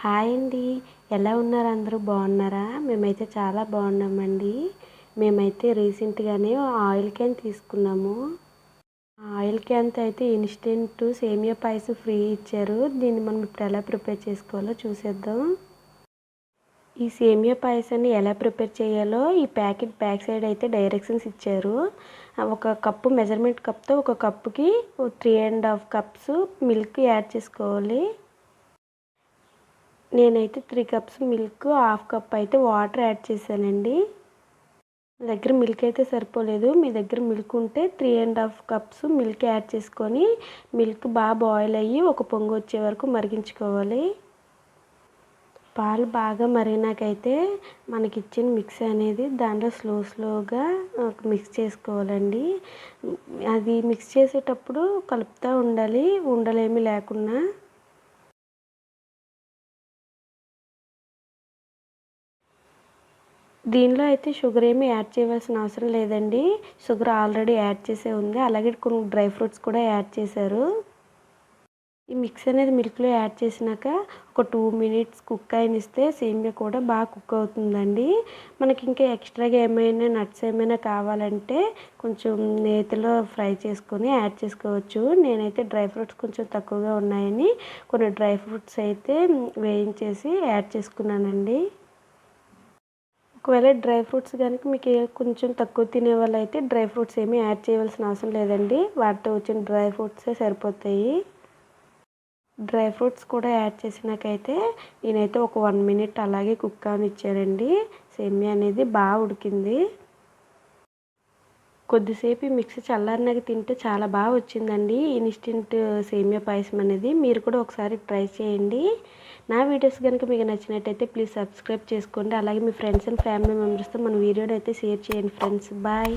Hi అండి. ఎలా ఉన్నారు? అందరూ బాగున్నారా? మేమైతే చాలా బాగున్నామండి. మేమైతే రీసెంట్గానే ఆయిల్ క్యాన్ తీసుకున్నాము. ఆయిల్ క్యాన్తో అయితే ఇన్స్టెంట్ సేమియా పాయసం ఫ్రీ ఇచ్చారు. దీన్ని మనం ఇప్పుడు ఎలా ప్రిపేర్ చేసుకోవాలో చూసేద్దాం. ఈ సేమియా పాయసాన్ని ఎలా ప్రిపేర్ చేయాలో ఈ ప్యాకెట్ బ్యాక్ సైడ్ అయితే డైరెక్షన్స్ ఇచ్చారు. ఒక కప్పు మెజర్మెంట్ కప్తో ఒక కప్పుకి 3.5 కప్స్ మిల్క్ యాడ్ చేసుకోవాలి. నేనైతే 3 కప్స్ మిల్క్, హాఫ్ కప్ అయితే వాటర్ యాడ్ చేశానండి. నా దగ్గర మిల్క్ అయితే సరిపోలేదు. మీ దగ్గర మిల్క్ ఉంటే 3.5 కప్స్ మిల్క్ యాడ్ చేసుకొని మిల్క్ బాగా బాయిల్ అయ్యి ఒక పొంగు వచ్చే వరకు మరిగించుకోవాలి. పాలు బాగా మరిగినాకైతే మనకి ఇచ్చిన మిక్స్ అనేది దాంట్లో స్లోగా మిక్స్ చేసుకోవాలండి. అది మిక్స్ చేసేటప్పుడు కలుపుతూ ఉండాలి, ఉండలేమి లేకుండా. దీనిలో అయితే షుగర్ ఏమీ యాడ్ చేయవలసిన అవసరం లేదండి. షుగర్ ఆల్రెడీ యాడ్ చేసే ఉంది. అలాగే కొన్ని డ్రై ఫ్రూట్స్ కూడా యాడ్ చేశారు. ఈ మిక్స్ అనేది మిల్క్లో యాడ్ చేసినాక ఒక 2 మినిట్స్ కుక్ అయినిస్తే సేమియా కూడా బాగా కుక్ అవుతుందండి. మనకి ఇంకా ఎక్స్ట్రాగా ఏమైనా నట్స్ ఏమైనా కావాలంటే కొంచెం నేతిలో ఫ్రై చేసుకొని యాడ్ చేసుకోవచ్చు. నేనైతే డ్రై ఫ్రూట్స్ కొంచెం తక్కువగా ఉన్నాయని కొన్ని డ్రై ఫ్రూట్స్ అయితే వేయించేసి యాడ్ చేసుకున్నానండి. ఒకవేళ డ్రై ఫ్రూట్స్ కనుక మీకు కొంచెం తక్కువ తినే వాళ్ళు అయితే డ్రై ఫ్రూట్స్ ఏమీ యాడ్ చేయవలసిన అవసరం లేదండి. వాటితో వచ్చిన డ్రై ఫ్రూట్సే సరిపోతాయి. డ్రై ఫ్రూట్స్ కూడా యాడ్ చేసినాకైతే నేనైతే ఒక 1 మినిట్ అలాగే కుక్ అవనిచ్చానండి. సేమియా అనేది బాగా ఉడికింది. కొద్దిసేపు ఈ మిక్స్ చల్లారినాక తింటే చాలా బాగా వచ్చిందండి ఇన్స్టెంట్ సేమియా పాయసం అనేది. మీరు కూడా ఒకసారి ట్రై చేయండి. నా వీడియోస్ కనుక మీకు నచ్చినట్టయితే ప్లీజ్ సబ్స్క్రైబ్ చేసుకోండి. అలాగే మీ ఫ్రెండ్స్ అండ్ ఫ్యామిలీ మెంబర్స్తో మన వీడియోని అయితే షేర్ చేయండి ఫ్రెండ్స్. బాయ్.